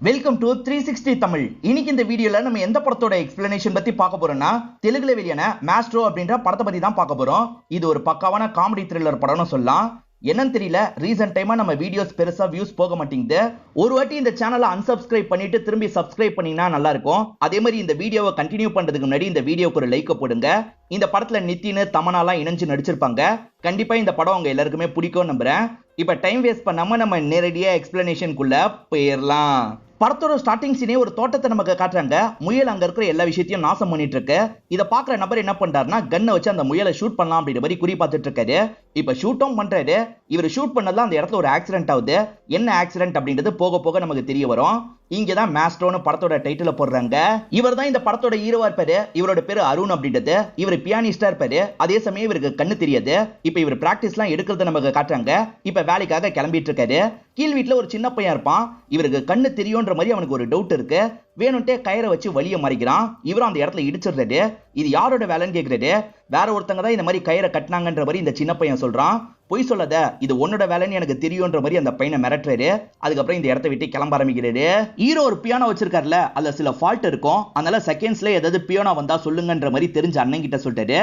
Welcome to 360 Tamil. இன்னைக்கு இந்த வீடியோல நம்ம எந்த படத்தோட எக்ஸ்பிளனேஷன் பத்தி பார்க்க போறோம்னா, தெலுங்குல வெளியான மாஸ்ட்ரோ அப்படின்ற படத்தை பத்தி தான் பார்க்க போறோம். இது ஒரு பக்காவான காமெடி த்ரில்லர் படம்னு சொல்லலாம். என்னன்னு தெரியல, ரீசன்ட் டைமா நம்ம வீடியோஸ் பெருசா வியூஸ் போக மாட்டேங்குது. ஒரு வாட்டி இந்த சேனலை அன்சப்ஸ்கிரைப் பண்ணிட்டு திரும்பி சப்ஸ்கிரைப் பண்ணீங்கன்னா நல்லா இருக்கும். அதே மாதிரி இந்த வீடியோவை கண்டினியூ பண்றதுக்கு முன்னாடி இந்த வீடியோக்கு ஒரு லைக் போடுங்க. இந்த படத்துல நித்தின் தமனாலாம் இணைஞ்சு நடிச்சிருப்பாங்க. கண்டிப்பா இந்த படம் உங்க எல்லாருக்குமே பிடிக்கும் நம்புறேன். இப்ப டைம் வேஸ்ட் பண்ணாம நம்ம நேரடியா எக்ஸ்பிளனேஷனுக்குள்ள போயிடலாம். படத்தோட ஸ்டார்டிங் சீனே ஒரு தோட்டத்தை நமக்கு காட்டுறாங்க. முயல் அங்க இருக்கிற எல்லா விஷயத்தையும் நாசம் பண்ணிட்டு இருக்கு. இதை பாக்குற நபர் என்ன பண்றாருன்னா, கன்னை வச்சு அந்த முயலை ஷூட் பண்ணலாம் அப்படின்ற மாதிரி குறி பார்த்துட்டு இருக்காரு. இப்ப ஷூட்டும் பண்றாரு. இவர் ஷூட் பண்ணதுல அந்த இடத்துல ஒரு ஆக்சிடென்ட் ஆகுது. என்ன ஆக்சிடென்ட் அப்படின்றது போக போக நமக்கு தெரிய வரும். இங்கதான் மாஸ்ட்ரோன்னு படத்தோட டைட்டில போடுறாங்க. இவர் தான் இந்த படத்தோட ஹீரோவா இருப்பாரு. இவரோட பேரு அருண் அப்படின்றது. இவர் பியானிஸ்டா இருப்பாரு. அதே சமயம் இவருக்கு கண்ணு தெரியாது. இப்ப இவர் பிராக்டிஸ் எல்லாம் எடுக்கிறத நமக்கு காட்டுறாங்க. இப்ப வேலைக்காக கிளம்பிட்டு இருக்காரு. கீழ் வீட்டுல ஒரு சின்ன பையன் இருப்பான். இவருக்கு கண்ணு தெரியும்ன்ற மாதிரி அவனுக்கு ஒரு டவுட் இருக்கு. வேணும்ட்டே கயிறை வச்சு வலிய மறைக்கிறான். இவரும் அந்த இடத்துல இடிச்சிடுறாரு. இது யாரோட வேலைன்னு கேட்கிறாரு. வேற ஒருத்தங்க தான் இந்த மாதிரி கயிறை கட்டினாங்கன்ற மாதிரி இந்த சின்ன பையன் சொல்றான். பொய் சொல்லாத, இது உன்னோட வேலைன்னு எனக்கு தெரியும்ன்ற மாதிரி அந்த பையனை மிரட்டுறாரு. அதுக்கப்புறம் இந்த இடத்த விட்டு கிளம்ப ஆரம்பிக்கிறாரு. ஹீரோ ஒரு பியானோ வச்சிருக்காருல, அதுல சில ஃபால்ட் இருக்கும். அதனால செகண்ட்ஸ்ல ஏதாவது பியானோ வந்தா சொல்லுங்கன்ற மாதிரி தெரிஞ்ச அண்ணன் கிட்ட சொல்லிட்டாரு.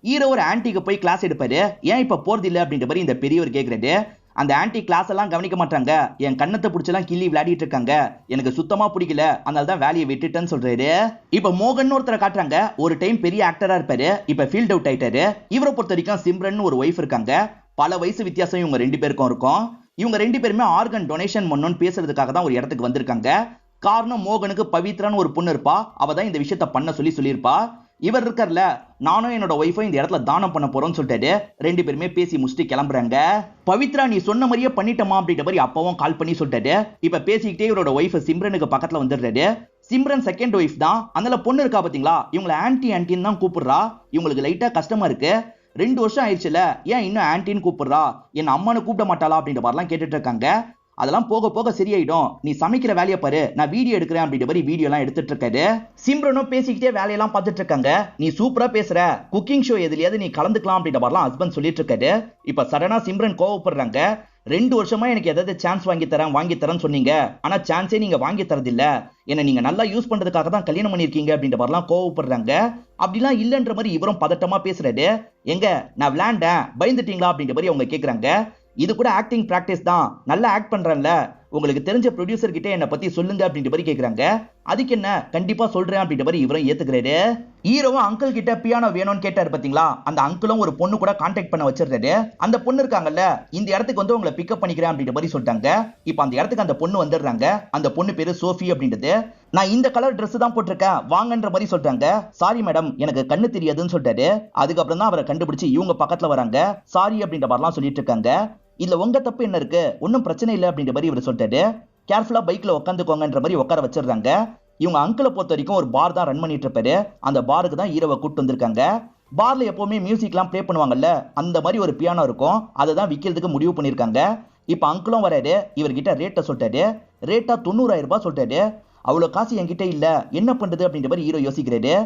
ஹீரோ ஒரு ஆன்டிக்கு போய் கிளாஸ் எடுப்பாரு. ஏன் இப்ப போறது இல்ல அப்படின்ற மாதிரி இந்த பெரியவர் கேட்கிறாரு. அந்த ஆன்டி கிளாஸ் எல்லாம் கவனிக்க மாட்டாங்க. என் கண்ணத்தை பிடிச்செல்லாம் கிள்ளி விளையாடிட்டு இருக்காங்க. எனக்கு சுத்தமா பிடிக்கல, அதனால தான் வேலையை விட்டுட்டேன்னு சொல்றாரு. இப்ப மோகன் ஒருத்தரை காட்டுறாங்க. ஒரு டைம் பெரிய ஆக்டரா இருப்பாரு. இப்ப ஃபீல்ட் அவுட் ஆயிட்டாரு. இவரை பொறுத்த வரைக்கும் சிம்ரன் ஒரு ஒய்ஃப் இருக்காங்க. பல வயசு வித்தியாசம் இவங்க ரெண்டு பேருக்கும் இருக்கும். இவங்க ரெண்டு பேருமே ஆர்கன் டொனேஷன் பண்ணணும்னு பேசுறதுக்காக தான் ஒரு இடத்துக்கு வந்திருக்காங்க. காரணம், மோகனுக்கு பவித்ரான்னு ஒரு பொண்ணு இருப்பா. அவ தான் இந்த விஷயத்த பண்ண சொல்லியிருப்பா. இவர் இருக்கார்ல, நானும் என்னோட ஒய்ஃபும் இந்த இடத்துல தானம் பண்ண போறோம்னு சொல்லிட்டாரு. ரெண்டு பேருமே பேசி முடிச்சுட்டு கிளம்புறாங்க. பவித்ரா நீ சொன்ன மாதிரியே பண்ணிட்டோமா அப்படின்ற மாதிரி அப்பவும் கால் பண்ணி சொல்லிட்டாரு. இப்ப பேசிக்கிட்டே இவரோட ஒய்ஃப் சிம்ரனுக்கு பக்கத்துல வந்துடுறாரு. சிம்ரன் செகண்ட் ஒய்ஃப் தான். அதனால பொண்ணு இருக்கா பாத்தீங்களா, இவங்களை ஆன்டி ஆன்டின்னு தான் கூப்பிடுறா. இவங்களுக்கு லைட்டா கஷ்டமா இருக்கு. 2 வருஷம் ஆயிடுச்சுல, ஏன் இன்னும் ஆன்டின்னு கூப்பிடுறா, என் அம்மானு கூப்பிட மாட்டாளா அப்படின்ற மாதிரிலாம் கேட்டுட்டு இருக்காங்க. அதெல்லாம் போக போக சரியாயிடும், நீ சமைக்கிற வேலையை பாரு, நான் வீடியோ எடுக்கிறேன் அப்படின்ற மாதிரி வீடியோ எல்லாம் எடுத்துட்டு இருக்காரு. சிம்ரனும் பேசிக்கிட்டே வேலையெல்லாம் பார்த்துட்டு இருக்காங்க. நீ சூப்பரா பேசுற, குக்கிங் ஷோ எதுலயாவது நீ கலந்துக்கலாம் அப்படின்ற மாதிரிலாம் ஹஸ்பண்ட் சொல்லிட்டு இருக்காரு. இப்ப சடனா சிம்ரன் கோவப்படுறாங்க. 2 வருஷமா எனக்கு ஏதாவது சான்ஸ் வாங்கி தரேன்னு சொன்னீங்க. ஆனா சான்ஸே நீங்க வாங்கி தரதில்ல. என்ன நீங்க நல்லா யூஸ் பண்றதுக்காக தான் கல்யாணம் பண்ணிருக்கீங்க அப்படின்ற மாதிரிலாம் கோவப்படுறாங்க. அப்படிலாம் இல்லன்ற மாதிரி இவரும் பதட்டமா பேசுறாரு. எங்க நான் விளையாண்டேன், பயந்துட்டீங்களா அப்படின்ற மாதிரி அவங்க கேக்குறாங்க. இது கூட ஆக்டிங் பிராக்டிஸ் தான், நல்லா ஆக்ட் பண்றேன்ல, உங்களுக்கு தெரிஞ்ச ப்ரொடியூசர் கிட்ட என்ன பத்தி சொல்லுங்க அப்படின்ற மாதிரி கேக்குறாங்க. அதுக்கு என்ன, கண்டிப்பா சொல்றேன் அப்படின்ற மாதிரி இவரும் ஏத்துக்கிறாரு. ஹீரோவும் அங்கிள் கிட்ட பியானோ வேணும்னு கேட்டாரு பாத்தீங்களா, அந்த அங்கிளும் ஒரு பொண்ணு கூட கான்டாக்ட் பண்ண வச்சிருக்காரு. அந்த பொண்ணு இருக்காங்கல்ல, இந்த இடத்துக்கு வந்து உங்களை பிக்கப் பண்ணிக்கிறேன் அப்படின்ற மாதிரி சொல்லிட்டாங்க. இப்ப அந்த இடத்துக்கு அந்த பொண்ணு வந்துடுறாங்க. அந்த பொண்ணு பேரு சோஃபி அப்படின்றது. நான் இந்த கலர் ட்ரெஸ் தான் போட்டிருக்கேன், வாங்கன்ற மாதிரி சொல்லிட்டாங்க. சாரி மேடம், எனக்கு கண்ணு தெரியாதுன்னு சொல்லிட்டாரு. அதுக்கப்புறம் தான் அவரை கண்டுபிடிச்சு இவங்க பக்கத்துல வராங்க. சாரி அப்படின்ற மாதிரிலாம் சொல்லிட்டு இருக்காங்க. இல்ல உங்க தப்பு என்ன இருக்கு, ஒன்னும் பிரச்சனை இல்லை அப்படின்ற மாதிரி இவர் சொல்லிட்டாரு. கேர்ஃபுல்லா பைக்ல உட்காந்துக்கோங்கன்ற மாதிரி உட்கார வச்சிடுறாங்க. இவங்க அங்கிளை பொறுத்த வரைக்கும் ஒரு பார் தான் ரன் பண்ணிட்டு இருப்பாரு. அந்த பாருக்கு தான் ஹீரோவை கூட்டு வந்திருக்காங்க. பார்ல எப்பவுமே மியூசிக்லாம் ப்ளே பண்ணுவாங்கல்ல, அந்த மாதிரி ஒரு பியானோ இருக்கும். அதை தான் விற்கிறதுக்கு முடிவு பண்ணியிருக்காங்க. இப்ப அங்கிளும் வராரு. இவர்கிட்ட ரேட்டை சொல்லிட்டாரு. ரேட்டா 90,000 ரூபாய் சொல்லிட்டாரு. அவ்வளவு காசு என்கிட்ட இல்ல, என்ன பண்றது அப்படின்ற மாதிரி ஹீரோ யோசிக்கிறாரு.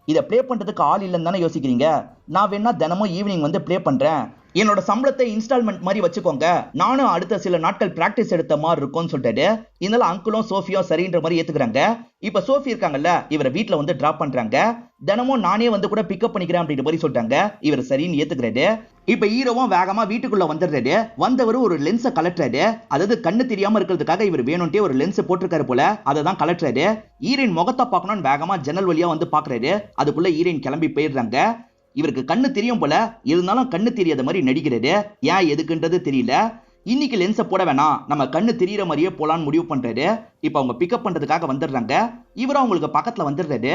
இதை ப்ளே பண்றதுக்கு ஆள் இல்லைன்னு தானே யோசிக்கிறீங்க. நான் வேணா தினமும் ஈவினிங் வந்து ப்ளே பண்றேன். என்னோட சம்பளத்தை இன்ஸ்டால்மெண்ட் மாதிரி வச்சுக்கோங்க. நானும் அடுத்த சில நாட்கள் பிராக்டிஸ் எடுத்த மாதிரி இருக்கும்னு சொல்லிட்டாரு. இதனால அங்கிளும் சோஃபியும் சரின்ற மாதிரி ஏத்துக்கிறாங்க. இப்ப சோஃபி இருக்காங்கல்ல, இவரை வீட்டுல வந்து டிராப் பண்றாங்க. தினமும் நானே வந்து கூட பிக்கப் பண்ணிக்கிறேன் அப்படின்ற மாதிரி சொல்லிட்டாங்க. இவர் சரின்னு ஏத்துக்கிறாரு. இப்ப ஹீரோவும் வேகமா வீட்டுக்குள்ள வந்துடுறாரு. வந்தவர் ஒரு லென்ஸை கலட்டுறாரு. அதாவது கண்ணு தெரியாம இருக்கிறதுக்காக இவர் வேணும்ட்டே ஒரு லென்ஸ் போட்டிருக்காரு போல, அதை தான் கலட்டுறாரு. ஹீரோயின் முகத்தை பார்க்கணும்னு வேகமா ஜன்னல் வழியா வந்து பாக்குறாரு. அதுக்குள்ள ஹீரோயின் கிளம்பி போயிடுறாங்க. இவருக்கு கண்ணு தெரியும் போல, இருந்தாலும் கண்ணு தெரியாத மாதிரி நடிக்கிறாரு. ஏன் எதுக்குன்றது தெரியல. இன்னைக்கு லென்ஸை போட வேணாம், நம்ம கண்ணு தெரியற மாதிரியே போலான்னு முடிவு பண்றாரு. இப்ப அவங்க பிக்கப் பண்றதுக்காக வந்துடுறாங்க. இவரும் அவங்களுக்கு பக்கத்துல வந்துடுறாரு.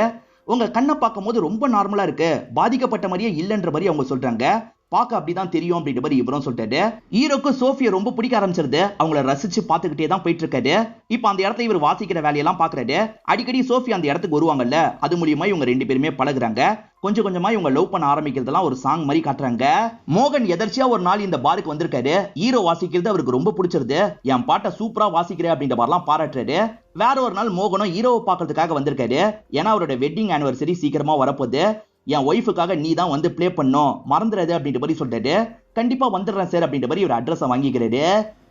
உங்க கண்ணை பார்க்கும் போது ரொம்ப நார்மலா இருக்கு, பாதிக்கப்பட்ட மாதிரியே இல்லைன்ற மாதிரி அவங்க சொல்றாங்க. பார்க்க அப்படிதான் தெரியும் அப்படின்ற மாதிரி இவரும் சொல்லிட்டாரு. ஹீரோக்கு சோஃபியை ரொம்ப பிடிக்க ஆரம்பிச்சிருது. அவங்கள ரசிச்சு பார்த்துக்கிட்டே தான் போயிட்டு இருக்காரு. இப்ப அந்த இடத்துல இவர் வாசிக்கிற வேலையெல்லாம் பாக்குறாரு. அடிக்கடி சோஃபி அந்த இடத்துக்கு வருவாங்கல்ல, அது மூலியமா இவங்க ரெண்டு பேருமே பழகுறாங்க. கொஞ்சம் கொஞ்சமா இவங்க லவ் பண்ண ஆரம்பிக்கிறதெல்லாம் ஒரு சாங் மாதிரி காட்டுறாங்க. மோகன் எதர்ச்சியா ஒரு நாள் இந்த பாருக்கு வந்திருக்காரு. ஹீரோ வாசிக்கிறது அவருக்கு ரொம்ப பிடிச்சிருது. என் பாட்டை சூப்பரா வாசிக்கிறேன் அப்படின்ற மாதிரிலாம் பாராட்டுறாரு. வேற ஒரு நாள் மோகனும் ஹீரோவை பார்க்கறதுக்காக வந்திருக்காரு. ஏன்னா அவரோட வெட்டிங் ஆனிவர்சரி சீக்கிரமா வரப்போகுது. என் ஒய்ஃபுக்காக நீ தான் வந்து ப்ளே பண்ணும், மறந்துடாது அப்படின்ற மாதிரி சொல்லிட்டாரு. கண்டிப்பா வந்துடுறேன் சார் அப்படின்ற மாதிரி ஒரு அட்ரஸை வாங்கிக்கிறாரு.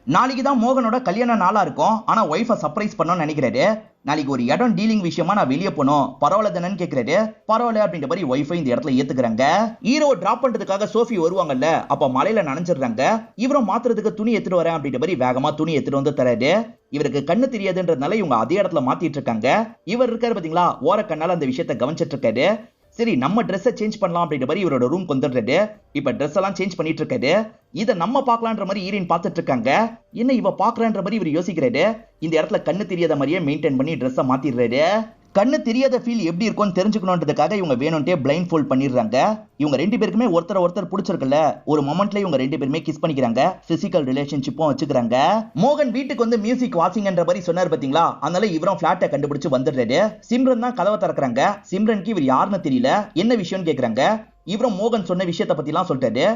நாளைக்கு தான் மோகனோட கல்யாண நாளா இருக்கும். ஆனா ஒய்ஃபை சர்ப்ரைஸ் பண்ணணும்னு நினைக்கிறாரு. நாளைக்கு ஒரு இடம் டீலிங் விஷயமா நான் வெளியே போனோம், பரவாயில்ல தானேன்னு கேட்கிறாரு. பரவாயில்ல அப்படின்ற மாதிரி ஒய்ஃபை இந்த இடத்துல ஏத்துக்கிறாங்க. ஹீரோ டிராப் பண்றதுக்காக சோஃபி வருவாங்கல்ல, அப்ப மலையில நனைஞ்சிடுறாங்க. இவரும் மாத்துறதுக்கு துணி எடுத்துட்டு வரேன் அப்படின்ற மாதிரி வேகமா துணி எடுத்துட்டு வந்து தராரு. இவருக்கு கண்ணு தெரியாதுன்றதுனால இவங்க அதே இடத்துல மாத்திட்டு இருக்காங்க. இவர் இருக்காரு பாத்தீங்களா, ஓர கண்ணால அந்த விஷயத்தை கவனிச்சிட்டு இருக்காரு. சரி நம்ம ட்ரெஸ்ஸை சேஞ்ச் பண்ணலாம் அப்படின்ற மாதிரி இவரோட ரூம் வந்துடுறாரு. இப்ப ட்ரெஸ் எல்லாம் சேஞ்ச் பண்ணிட்டு இருக்காரு. இதை நம்ம பார்க்கலான்ற மாதிரி ஈரின் பார்த்துட்டு இருக்காங்க. என்ன இவ பாக்குறான்ற மாதிரி இவர் யோசிக்கிறாரு. இந்த இடத்துல கண்ணு தெரியாத மாதிரியே மெயின்டைன் பண்ணி ட்ரெஸ்ஸை மாத்திடுறாரு. கண்ணு தெரியாத ஃபீல் எப்படி இருக்கும்னு தெரிஞ்சுக்கணுன்றதுக்காக இவங்க வேணும்ட்டே பிளைண்ட் ஃபோல்ட் பண்ணிடுறாங்க. இவங்க ரெண்டு பேருக்குமே ஒருத்தர் பிடிச்சிருக்குல்ல, ஒரு மொமெண்ட்ல இவங்க ரெண்டு பேருமே கிஸ் பண்ணிக்கிறாங்க, பிசிக்கல் ரிலேஷன்ஷிப்பும் வச்சுக்கிறாங்க. மோகன் வீட்டுக்கு வந்து மியூசிக் வாசிங்கன்ற மாதிரி சொன்னார் பாத்தீங்களா, அதனால இவரும் பிளாட்டை கண்டுபிடிச்சு வந்துடுறாரு. சிம்ரன் தான் கதவை திறக்கிறாங்க. சிம்ரனுக்கு இவர் யாருன்னு தெரியல, என்ன விஷயம்னு கேக்குறாங்க. இவரும் மோகன் சொன்ன விஷயத்தை பத்தி எல்லாம் சொல்லிட்டாரு.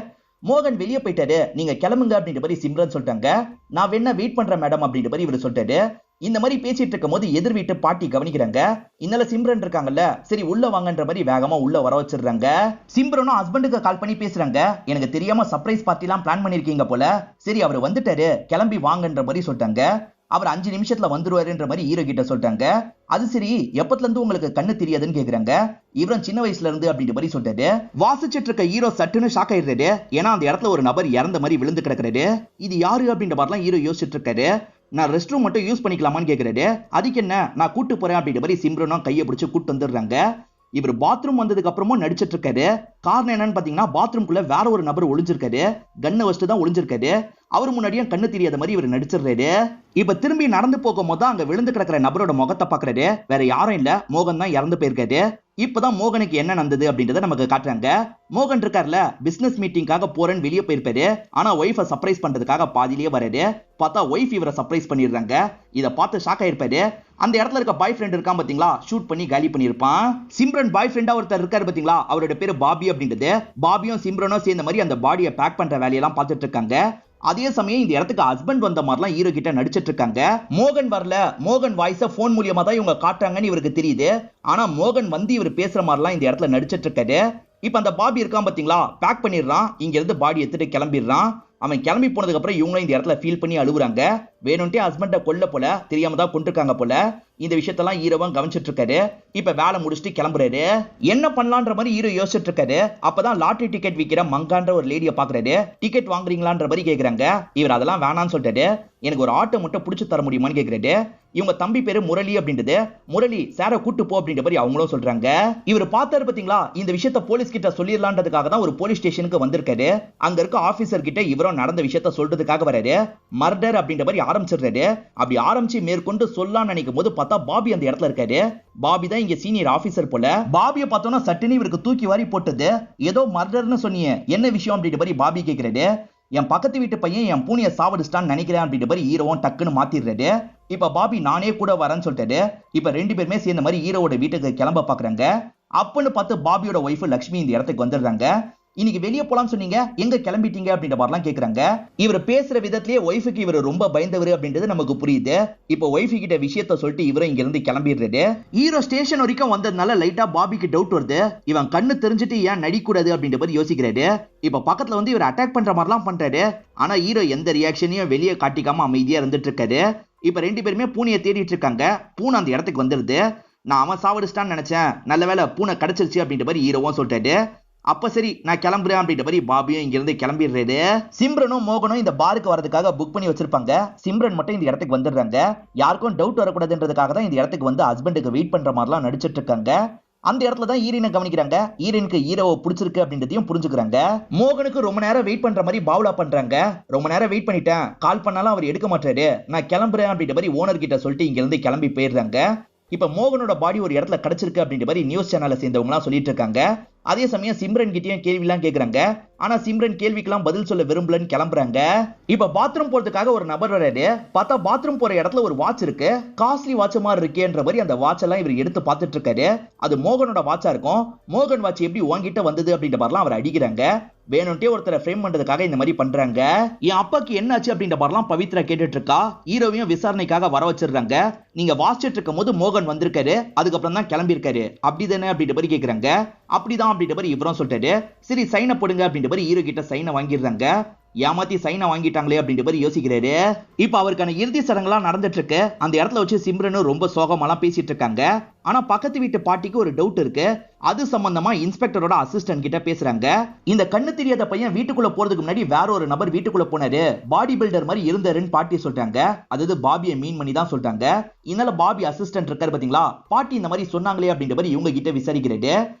மோகன் வெளியே போயிட்டாரு, நீங்க கிளம்புங்க அப்படின்ற மாதிரி சிம்ரன் சொல்லிட்டாங்க. நான் வேணா வெயிட் பண்றேன் மேடம் அப்படின்ற மாதிரி இவர் சொல்லிட்டாரு. இந்த மாதிரி பேசிட்டு இருக்கும் போது எதிர் வீட்டு பாட்டி கவனிக்கிறாங்க. இதனால சிம்ரன் இருக்காங்கல்ல, சரி உள்ள வாங்கன்ற மாதிரி வேகமா உள்ள வர வச்சிடுறாங்க. சிம்ரனும் ஹஸ்பண்டுக்கு கால் பண்ணி பேசுறாங்க. எனக்கு தெரியாம சர்ப்ரைஸ் பார்ட்டி எல்லாம் பிளான் பண்ணிருக்கீங்க போல, சரி அவர் வந்துட்டாரு, கிளம்பி வாங்கன்ற மாதிரி சொல்லிட்டாங்க. அவர் 5 நிமிஷத்துல வந்துருவாருன்ற மாதிரி ஹீரோ கிட்ட சொல்லிட்டாங்க. அது சரி எப்பத்துல இருந்து உங்களுக்கு கண்ணு தெரியாதுன்னு கேக்குறாங்க. இவரும் சின்ன வயசுல இருந்து அப்படின்ற மாதிரி சொல்லிட்டாரு. வாசிச்சிட்டு இருக்க ஹீரோ சட்டுன்னு ஷாக் ஆயிடுறாரு. ஏன்னா அந்த இடத்துல ஒரு நபர் இறந்த மாதிரி விழுந்து கிடக்குறாரு. இது யாரு அப்படின்ற மாதிரிலாம் ஹீரோ யோசிச்சுட்டு இருக்காரு. நான் ரெஸ்ட் ரூம் மட்டும் யூஸ் பண்ணிக்கலாமான்னு கேக்குறாரு. அதுக்கு என்ன, நான் கூட்டு போறேன் அப்படின்ற மாதிரி சிம்ரனும் கையை பிடிச்சு கூட்டு வந்துடுறாங்க. இவர் பாத்ரூம் வந்ததுக்கு அப்புறமும் நடிச்சிட்டு இருக்காரு. காரணம் என்னன்னு பாத்தீங்கன்னா, பாத்ரூம்குள்ள வேற ஒரு நபர் ஒளிஞ்சிருக்காரு. கண்ணை வச்சுட்டு தான் ஒளிஞ்சிருக்காரு. அவர் முன்னாடியும் கண்ணு தெரியாத மாதிரி இவர் நடிச்சிடுறாரு. இப்ப திரும்பி நடந்து போகும்போது அங்க விழுந்து கிடக்கிற நபரோட முகத்தை பாக்குறாரு. வேற யாரும் இல்ல, மோகன் தான் இறந்து போயிருக்காரு. இப்பதான் மோகனுக்கு என்ன நடந்தது அப்படின்றத நமக்கு காட்டுறாங்க. மோகன் இருக்கார்ல, பிசினஸ் மீட்டிங்காக போறேன்னு வெளியே போயிருப்பாரு. ஆனா ஒய்ஃபை சர்ப்ரைஸ் பண்றதுக்காக பாதிலேயே வராரு. பார்த்தா ஒய்ஃப் இவரை சர்ப்ரைஸ் பண்ணிடுறாங்க. இதை பார்த்து ஷாக் ஆயிருப்பாரு. அந்த இடத்துல இருக்க பாய் ஃப்ரெண்ட் இருக்கான் பாத்தீங்களா, ஷூட் பண்ணி காலி பண்ணிருப்பான். சிம்ரன் பாய் ஃப்ரெண்டா ஒருத்தர் இருக்காரு பாத்தீங்களா, அவரோட பேரு பாபி அப்படின்றது. பாபியும் சிம்ரனும் சேர்ந்த மாதிரி அந்த பாடியை பேக் பண்ற வேலையெல்லாம் பார்த்துட்டு இருக்காங்க. அதே சமயம் இந்த இடத்துக்கு ஹஸ்பண்ட் வந்த மாதிரிலாம் ஹீரோ கிட்ட நடிச்சிட்டு இருக்காங்க. மோகன் வரல, மோகன் வாய்ஸ போன் மூலியமா தான் இவங்க காட்டுறாங்கன்னு இவருக்கு தெரியுது. ஆனா மோகன் வந்து இவர் பேசுற மாதிரிலாம் இந்த இடத்துல நடிச்சிட்டு இருக்காரு. இப்ப அந்த பாபி இருக்கான் பாத்தீங்களா, பேக் பண்ணிடுறான். இங்க இருந்து பாடி எடுத்துட்டு கிளம்பிடுறான். அவன் கிளம்பி போனதுக்கு அப்புறம் இவங்களும் இந்த இடத்துல ஃபீல் பண்ணி அழுகுறாங்க. வேணும்ட்டே ஹஸ்பண்ட கொல்ல போல, தெரியாம தான் கொண்டிருக்காங்க போல. இந்த விஷயத்தெல்லாம் ஹீரோவும் கவனிச்சிட்டு இருக்காரு. இப்ப வேலை முடிச்சுட்டு கிளம்புறாரு. என்ன பண்ணலான்ற மாதிரி ஹீரோ யோசிச்சுட்டு இருக்காரு. அப்பதான் லாட்டரி டிக்கெட் விற்கிற மங்கான்ற ஒரு லேடியை பாக்குறாரு. டிக்கெட் வாங்குறீங்களான்ற மாதிரி கேக்குறாங்க. இவர் அதெல்லாம் வேணான்னு சொல்லிட்டாரு. எனக்கு ஒரு ஆட்டோ மட்டும் பிடிச்சு தர முடியுமான்னு கேக்குறாரு. இவங்க தம்பி பேரு முரளி அப்படின்றது. முரளி சார கூட்டு போ அப்படின்ற மாதிரி அவங்களும் சொல்றாங்க. இவர் பார்த்தாரு பாத்தீங்களா, இந்த விஷயத்த போலீஸ் கிட்ட சொல்லிடலான்றதுக்காக தான் ஒரு போலீஸ் ஸ்டேஷனுக்கு வந்திருக்காரு. அங்க இருக்க ஆபீசர் கிட்ட இவரும் நடந்த விஷயத்த சொல்றதுக்காக வராரு. மர்டர் அப்படின்ற மாதிரி ஆரம்பிச்சிடுறாரு. அப்படி ஆரம்பிச்சு மேற்கொண்டு சொல்லலாம்னு நினைக்கும் போது பார்த்தா பாபி அந்த இடத்துல இருக்காரு. பாபி தான் இங்க சீனியர் ஆபீசர் போல. பாபியை பார்த்தோன்னா சட்டுன்னு இவருக்கு தூக்கி வாரி போட்டது. ஏதோ மர்டர்னு சொன்னீங்க, என்ன விஷயம் அப்படின்ற மாதிரி பாபி கேட்கிறாரு. என் பக்கத்து வீட்டு பையன் என் பூனையை சாவடிச்சிட்டான்னு நினைக்கிறேன் அப்படின்ற மாதிரி ஹீரோவும் டக்குன்னு மாத்திடுறாரு. இப்ப பாபி நானே கூட வரேன்னு சொல்லிட்டாரு. இப்ப ரெண்டு பேருமே சேர்ந்த மாதிரி ஹீரோவோட வீட்டுக்கு கிளம்ப பாக்குறாங்க. அப்பன்னு பார்த்து பாபியோட ஒய்ஃப் லட்சுமி இந்த இடத்துக்கு வந்துடுறாங்க. இன்னைக்கு வெளியே போலாம்னு சொன்னீங்க, எங்க கிளம்பிட்டீங்க அப்படின்ற மாதிரிலாம் கேக்குறாங்க. இவர் பேசுற விதத்திலேயே ஒய்ஃபுக்கு இவர் ரொம்ப பயந்தவர் அப்படின்றது நமக்கு புரியுது. இப்போ ஒய்ஃபு கிட்ட விஷயத்த சொல்லிட்டு இவரும் இங்க இருந்து கிளம்பிடுறாரு. ஹீரோ ஸ்டேஷன் வரைக்கும் வந்ததுனால லைட்டா பாபிக்கு டவுட் வருது. இவன் கண்ணு தெரிஞ்சுட்டு ஏன் நடிக்கூடாது அப்படின்ற மாதிரி யோசிக்கிறாரு. இப்ப பக்கத்துல வந்து இவர் அட்டாக் பண்ற மாதிரிலாம் பண்றாரு. ஆனா ஹீரோ எந்த ரியாக்ஷனையும் வெளியே காட்டிக்காம அமைதியா இருந்துட்டு இருக்காரு. இப்ப ரெண்டு பேருமே பூனையை தேடிட்டு இருக்காங்க. பூனை அந்த இடத்துக்கு வந்துருது. நான் அவன் சாவடிச்சிட்டான்னு நினைச்சேன், நல்ல வேலை பூனை கிடைச்சிருச்சு அப்படின்ற மாதிரி ஹீரோவும் சொல்லிட்டாரு. அப்ப சரி நான் கிளம்புறேன் அப்படின்ற மாதிரி பாபியும் இங்க இருந்து கிளம்பிடுறாரு. சிம்ரனும் மோகனும் இந்த பாருக்கு வரதுக்காக புக் பண்ணி வச்சிருப்பாங்க. சிம்ரன் மட்டும் இந்த இடத்துக்கு வந்துடுறாங்க. யாருக்கும் டவுட் வரக்கூடாதுன்றதுக்காக தான் இந்த இடத்துக்கு வந்து ஹஸ்பண்டுக்கு வெயிட் பண்ற மாதிரிலாம் நடிச்சிட்டு இருக்காங்க. அந்த இடத்துல தான் ஈரனை கவனிக்கிறாங்க. ஈரனுக்கு ஹீரோவை பிடிச்சிருக்கு அப்படின்றதையும் புரிஞ்சுக்கிறாங்க. மோகனுக்கு ரொம்ப நேரம் வெயிட் பண்ற மாதிரி பாவுலா பண்றாங்க. ரொம்ப நேரம் வெயிட் பண்ணிட்டேன், கால் பண்ணாலும் அவர் எடுக்க மாட்டாரு, நான் கிளம்புறேன் அப்படின்ற மாதிரி ஓனர் கிட்ட சொல்லிட்டு இங்க இருந்து கிளம்பி போயிடுறாங்க. இப்ப மோகனோட பாடி ஒரு இடத்துல கிடைச்சிருக்கு அப்படின்ற மாதிரி நியூஸ் சேனல்ல சேர்ந்தவங்க எல்லாம் சொல்லிட்டு இருக்காங்க. அதே சமயம் சிம்ரன் கிட்டயும் கேள்வி எல்லாம் கேக்குறாங்க. ஆனா சிம்ரன் கேள்விக்கெல்லாம் பதில் சொல்ல விரும்பலன்னு கிளம்புறாங்க. இப்ப பாத்ரூம் போறதுக்காக ஒரு நபர் வராரு. பார்த்தா பாத்ரூம் போற இடத்துல ஒரு வாட்ச் இருக்கு. காஸ்ட்லி வாட்ச் மாதிரி இருக்கேன்ற மாதிரி அந்த வாட்ச் எல்லாம் இவர் எடுத்து பார்த்துட்டு இருக்காரு. அது மோகனோட வாட்சா இருக்கும். மோகன் வாட்ச் எப்படி உன்கிட்ட வந்தது அப்படின்ற மாதிரிலாம் அவர் அடிக்கிறாங்க. வேணும்ட்டே ஒருத்தரை ஃப்ரேம் பண்றதுக்காக இந்த மாதிரி பண்றாங்க. என் அப்பாக்கு என்னாச்சு அப்படின்ற மாதிரிலாம் பவித்ரா கேட்டுட்டு இருக்கா. ஹீரோவையும் விசாரணைக்காக வர வச்சிடுறாங்க. நீங்க வாசிச்சுட்டு இருக்கும் போது மோகன் வந்திருக்காரு, அதுக்கப்புறம் தான் கிளம்பியிருக்காரு, அப்படிதானே அப்படின்ற மாதிரி கேக்குறாங்க. அப்படிதான் அப்படின்ற மாதிரி இவரும் சொல்லிட்டாரு. சரி சைனை போடுங்க அப்படின்ற மாதிரி ஹீரோ கிட்ட சைனை வாங்கிடுறாங்க. ஏமாத்தி சைனை வாங்கிட்டாங்களே அப்படின்ற மாதிரி யோசிக்கிறாரு. இப்ப அவருக்கான இறுதி சடங்குலாம் நடந்துட்டு இருக்கு. அந்த இடத்துல வச்சு சிம்ரனும் ரொம்ப சோகமாலாம் பேசிட்டு இருக்காங்க. ஆனா பக்கத்து வீட்டு பாட்டிக்கு ஒரு டவுட் இருக்கு. அது சம்பந்தமா இன்ஸ்பெக்டரோட அசிஸ்டன்ட் கிட்ட பேசுறாங்க. இந்த கண்ணு தெரியாத பையன் வீட்டுக்குள்ள போறதுக்கு முன்னாடி வேற ஒரு நபர் வீட்டுக்குள்ள போனாரு, பாடி பில்டர் மாதிரி இருந்தாருன்னு பாட்டி சொல்றாங்க. அதாவது பாபியை மீன் பண்ணி தான் சொல்றாங்க. இதனால பாபி அசிஸ்டன்ட் இருக்காரு பாத்தீங்களா, பாட்டி இந்த மாதிரி சொன்னாங்களே அப்படின்ற மாதிரி இவங்க கிட்ட விசாரிக்கிறது.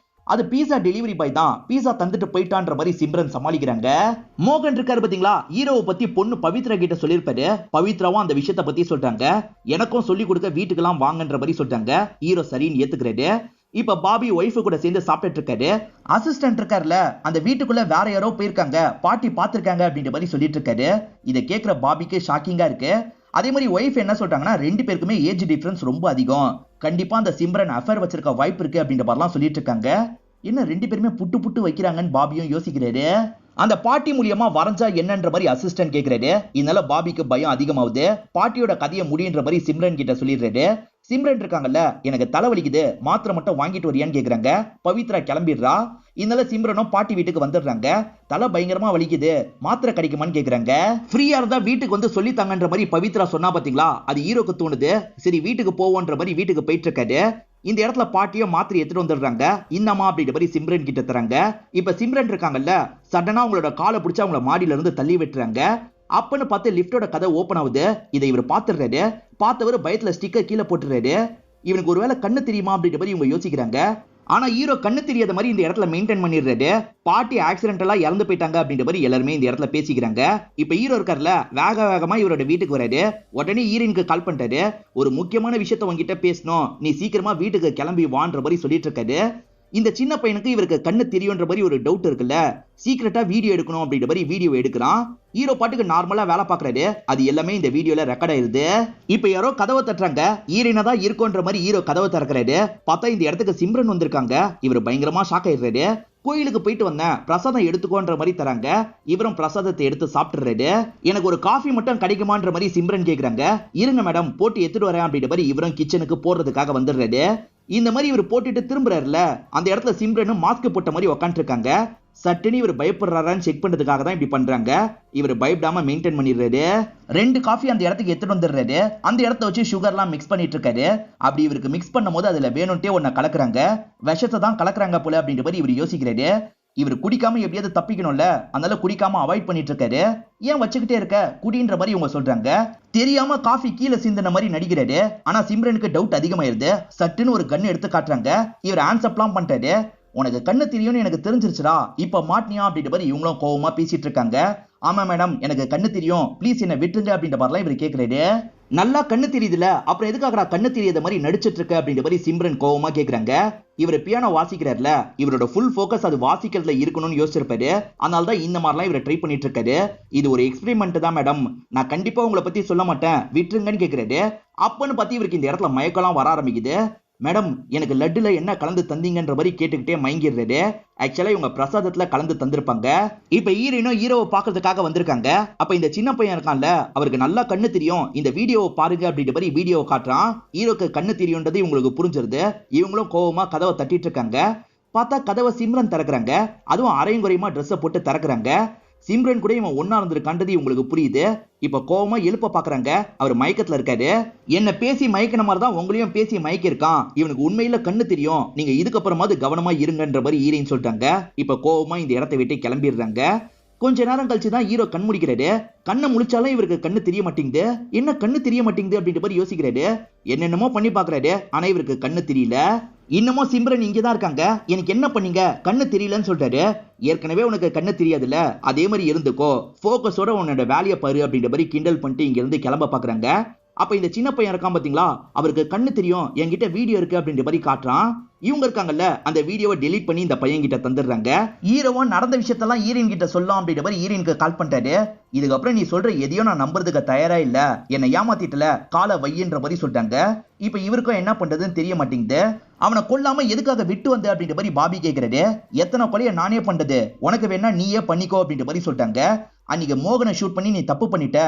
அது பீஸா டெலிவரி பாய் தான், பீஸா தந்துட்டு போயிட்டான்ற மாதிரி சிம்ரன் சமாளிக்கிறாங்க. மோகன் இருக்காரு பாத்தீங்களா, ஹீரோவை பத்தி பொண்ணு பவித்ரா கிட்ட சொல்லிருப்பாரு. பவித்ராவும் அந்த விஷயத்த பத்தி சொல்றாங்க. எனக்கும் சொல்லி கொடுக்க வீட்டுக்கெல்லாம் வாங்கன்ற மாதிரி சொல்றாங்க. ஹீரோ சரின்னு ஏத்துக்கிறாரு. இப்ப பாபி ஒய்ஃபு கூட சேர்ந்து சாப்பிட்டு இருக்காரு. அசிஸ்டன்ட் இருக்காருல, அந்த வீட்டுக்குள்ள வேற யாரோ போயிருக்காங்க, பாட்டி பாத்திருக்காங்க அப்படின்ற மாதிரி சொல்லிட்டு இருக்காரு. இதை கேட்கிற பாபிக்கு ஷாக்கிங்கா இருக்கு. அதே மாதிரி ஒய்ஃப் என்ன சொல்றாங்கன்னா, 2 பேருக்குமே ஏஜ் டிஃபரன்ஸ் ரொம்ப அதிகம், கண்டிப்பா அந்த சிம்ரன் அஃபேர் வச்சிருக்க வாய்ப்பு இருக்கு அப்படின்ற மாதிரிலாம் சொல்லிட்டு இருக்காங்க. என்ன 2 பேருமே புட்டு புட்டு வைக்கிறாங்கன்னு பாபியும் யோசிக்கிறாரு. அந்த பாட்டி மூலியமா வரைஞ்சா என்னன்ற மாதிரி அசிஸ்டன்ட் கேட்கிறாரு. இதனால பாபிக்கு பயம் அதிகமாகுது. பாட்டியோட கதையை முடியுன்ற மாதிரி சிம்ரன் கிட்ட சொல்லிடுறாரு. சிம்ரன் இருக்காங்கல்ல, எனக்கு தலைவலிக்குது, மாத்திரை மட்டும் வாங்கிட்டு வரியான்னு கேக்குறாங்க. பவித்ரா கிளம்பிடுறா. இதனால சிம்ரனும் பாட்டி வீட்டுக்கு வந்துடுறாங்க. தலை பயங்கரமா வலிக்குது, மாத்திரை கிடைக்குமான்னு கேக்குறாங்க. ஃப்ரீயா இருந்தா வீட்டுக்கு வந்து சொல்லித்தாங்கன்ற மாதிரி பவித்ரா சொன்னா பாத்தீங்களா, அது ஹீரோக்கு தோணுது. சரி வீட்டுக்கு போவோன்ற மாதிரி வீட்டுக்கு போயிட்டு இருக்காரு. இந்த இடத்துல பாட்டியும் மாத்திரை எடுத்துட்டு வந்துடுறாங்க. இன்னமா அப்படின்ற மாதிரி சிம்ரன் கிட்ட தராங்க. இப்ப சிம்ரன் இருக்காங்கல்ல, சடனா அவங்களோட காலை பிடிச்சு அவங்கள மாடியில இருந்து தள்ளி விட்டுறாங்க. அப்பன்னு பார்த்து லிப்டோட கதை ஓபன் ஆகுது. இதை இவர் பாத்துறாரு. பார்த்தவர் பயத்துல ஸ்டிக்கர் கீழே போட்டுறாரு. இவனுக்கு ஒருவேளை கண்ணு தெரியுமா அப்படின்ற மாதிரி இவங்க யோசிக்கிறாங்க. ஆனா ஹீரோ கண்ணு தெரியாத மாதிரி இந்த இடத்துல மெயின்டைன் பண்ணிடுறாரு. பாட்டி ஆக்சிடென்டலா இறந்து போயிட்டாங்க அப்படின்ற மாதிரி எல்லாருமே இந்த இடத்துல பேசிக்கிறாங்க. இப்ப ஹீரோ இருக்கார்ல, வேக வேகமா இவரோட வீட்டுக்கு வராரு. உடனே ஹீரோயினுக்கு கால் பண்ணிட்டாரு. ஒரு முக்கியமான விஷயத்த உங்ககிட்ட பேசணும், நீ சீக்கிரமா வீட்டுக்கு கிளம்பி வான்ற மாதிரி சொல்லிட்டு இருக்காரு. இந்த சின்ன பையனுக்கு இவருக்கு கண்ணு தெரியும்ன்ற மாதிரி ஒரு டவுட் இருக்குல்ல, சீக்கிரட்டா வீடியோ எடுக்கணும் அப்படின்ற மாதிரி வீடியோ எடுக்கிறான். ஹீரோ பாட்டுக்கு நார்மலா வேலை பாக்குறாரு. அது எல்லாமே இந்த வீடியோல ரெக்கார்ட் ஆயிருது. இப்ப யாரோ கதவை தட்டுறாங்க. ஹீரோயினா தான் இருக்குன்ற மாதிரி ஹீரோ கதவை திறக்கிறாரு. பார்த்தா இந்த இடத்துக்கு சிம்ரன் வந்திருக்காங்க. இவர் பயங்கரமா ஷாக் ஆயிடுறாரு. கோயிலுக்கு போயிட்டு வந்தேன், பிரசாதம் எடுத்துக்கோன்ற மாதிரி தராங்க. இவரும் பிரசாதத்தை எடுத்து சாப்பிட்டுறாரு. எனக்கு ஒரு காஃபி மட்டும் கிடைக்குமான்ற மாதிரி சிம்ரன் கேக்குறாங்க. இருங்க மேடம், போட்டு எடுத்துட்டு வரேன் அப்படின்ற மாதிரி இவரும் கிச்சனுக்கு போடுறதுக்காக வந்துடுறாரு. இந்த மாதிரி இவர் போட்டுட்டு திரும்புறாருல, அந்த இடத்துல சிம்ரனும் மாஸ்க் போட்ட மாதிரி உட்காந்து இருக்காங்க. சட்டுன்னு இவர் பயப்படுறாரான்னு செக் பண்றதுக்காக தான் இப்படி பண்றாங்க. இவர் பயப்படாம மெயின்டைன் பண்ணிடுறாரு. 2 காஃபி அந்த இடத்துக்கு எடுத்துட்டு வந்துடுறாரு. அந்த இடத்த வச்சு சுகர்லாம் மிக்ஸ் பண்ணிட்டு இருக்காரு. அப்படி இவருக்கு மிக்ஸ் பண்ணும் போது அதுல வேணும்ட்டே ஒன்ன கலக்குறாங்க. விஷத்தை தான் கலக்குறாங்க போல அப்படின்ற மாதிரி இவர் யோசிக்கிறாரு. இவர் குடிக்காம எப்படியாவது தப்பிக்கணும்ல, அதனால குடிக்காம அவாய்ட் பண்ணிட்டு இருக்காரு. ஏன் வச்சுக்கிட்டே இருக்க, குடின்ற மாதிரி இவங்க சொல்றாங்க. தெரியாம காஃபி கீழே சிந்தின மாதிரி நடிக்கிறாரு. ஆனா சிம்ரனுக்கு டவுட் அதிகமாயிருது. சட்டுன்னு ஒரு கன் எடுத்து காட்டுறாங்க. இவர் ஆன்சர்லாம் பண்றாரு. உனக்கு கண்ணு தெரியும்னு எனக்கு தெரிஞ்சிருச்சுடா, இப்ப மாட்டினியா அப்படின்ற மாதிரி இவங்களும் கோவமா பேசிட்டு இருக்காங்க. ஆமா மேடம், எனக்கு கண்ணு தெரியும், ப்ளீஸ் என்ன விட்டுருங்க அப்படின்ற மாதிரிலாம் இவர் கேட்கிறாரு. நல்லா கண்ணு தெரியுதுல, அப்புறம் எதுக்காக கண்ணு தெரியாத மாதிரி நடிச்சிட்டு இருக்க அப்படின்ற மாதிரி சிம்ரன் கோவமா கேக்குறாங்க. இவர் பியானோ வாசிக்கிறார்ல, இவரோட ஃபுல் ஃபோக்கஸ் அது வாசிக்கிறதுல இருக்கணும்னு யோசிச்சிருப்பாரு. அதனால தான் இந்த மாதிரிலாம் இவர் ட்ரை பண்ணிட்டு இருக்காரு. இது ஒரு எக்ஸ்பெரிமெண்ட் தான் மேடம், நான் கண்டிப்பா உங்களை பத்தி சொல்ல மாட்டேன், விட்டுருங்கன்னு கேக்குறாரு. அப்பன்னு பார்த்து இவருக்கு இந்த இடத்துல மயக்கலாம் வர ஆரம்பிக்குது. மேடம், எனக்கு லட்டுல என்ன கலந்து தந்தீங்கன்ற மாதிரி கேட்டுக்கிட்டே மயங்கிடுறாரு. ஆக்சுவலா இவங்க பிரசாதத்துல கலந்து தந்திருப்பாங்க. இப்ப ஹீரோயினும் ஹீரோவை பாக்குறதுக்காக வந்திருக்காங்க. அப்ப இந்த சின்ன பையன் இருக்கான்ல, அவருக்கு நல்லா கண்ணு தெரியும், இந்த வீடியோவை பாருங்க அப்படின்ற மாதிரி வீடியோவை காட்டுறான். ஹீரோக்கு கண்ணு தெரியும்ன்றது இவங்களுக்கு புரிஞ்சிருது. இவங்களும் கோவமா கதவை தட்டிட்டு இருக்காங்க. பார்த்தா கதவை சிம்ரன் திறக்கிறாங்க. அதுவும் அரையும் குறையுமா ட்ரெஸ்ஸை போட்டு திறக்கிறாங்க. சிம்ரன் கூட இவன் ஒன்னா இருந்திருக்கான்றது இவங்களுக்கு புரியுது. இப்ப கோவமா எழுப்ப பாக்குறாங்க. அவர் மயக்கத்துல இருக்காரு. என்ன பேசி மயக்கின மாதிரி தான் உங்களையும் பேசி மயக்கி இருக்கான். இவனுக்கு உண்மையில கண்ணு தெரியும், நீங்க இதுக்கப்புறமாவது கவனமா இருங்கன்ற மாதிரி ஹீரோயின் சொல்லிட்டாங்க. இப்ப கோவமா இந்த இடத்தை விட்டு கிளம்பிடுறாங்க. கொஞ்ச நேரம் கழிச்சு தான் ஹீரோ கண் முடிக்கிறாரு. கண்ணை முழிச்சாலும் இவருக்கு கண்ணு தெரிய மாட்டேங்குது. என்ன கண்ணு தெரிய மாட்டேங்குது அப்படின்ற மாதிரி யோசிக்கிறாரு. என்னென்னமோ பண்ணி பாக்குறாரு. ஆனா இவருக்கு கண்ணு தெரியல. இன்னமும் சிம்ரன் இங்கதான் இருக்காங்க. எனக்கு என்ன பண்ணீங்க, கண்ணு தெரியலன்னு சொல்றாரு. ஏற்கனவே உனக்கு கண்ணு தெரியாதுல்ல, அதே மாதிரி இருந்துக்கோ, போக்கஸோட உன்னோட வேலையை பாரு அப்படின்ற மாதிரி கிண்டல் பண்ணிட்டு இங்க இருந்து கிளம்ப பாக்குறாங்க. அப்ப இந்த சின்ன பையன் இருக்கான் பாத்தீங்களா, அவருக்கு கண்ணு தெரியும், என்கிட்ட வீடியோ இருக்கு அப்படின்ற மாதிரி காட்டுறான். இவங்க இருக்காங்கல்ல, அந்த வீடியோவை டெலீட் பண்ணி இந்த பையன் கிட்ட தந்துடுறாங்க. ஹீரோவும் நடந்த விஷயத்தெல்லாம் ஹீரோயின் கிட்ட சொல்லலாம் அப்படின்ற மாதிரி ஹீரோயினுக்கு கால் பண்ணிட்டாரு. இதுக்கப்புறம் நீ சொல்ற எதையும் நான் நம்புறதுக்கு தயாரா இல்ல, என்னை ஏமாத்திட்டல, காலை வையின்ற மாதிரி சொல்லிட்டாங்க. இப்ப இவருக்கும் என்ன பண்றதுன்னு தெரிய மாட்டேங்குது. அவனை கொல்லாம எதுக்காக விட்டு வந்த அப்படின்ற மாதிரி பாபி கேட்கிறாரு. எத்தனை கொலையை நானே பண்றது, உனக்கு வேணா நீயே பண்ணிக்கோ அப்படின்ற மாதிரி சொல்லிட்டாங்க. அன்னைக்கு மோகனை ஷூட் பண்ணி நீ தப்பு பண்ணிட்ட,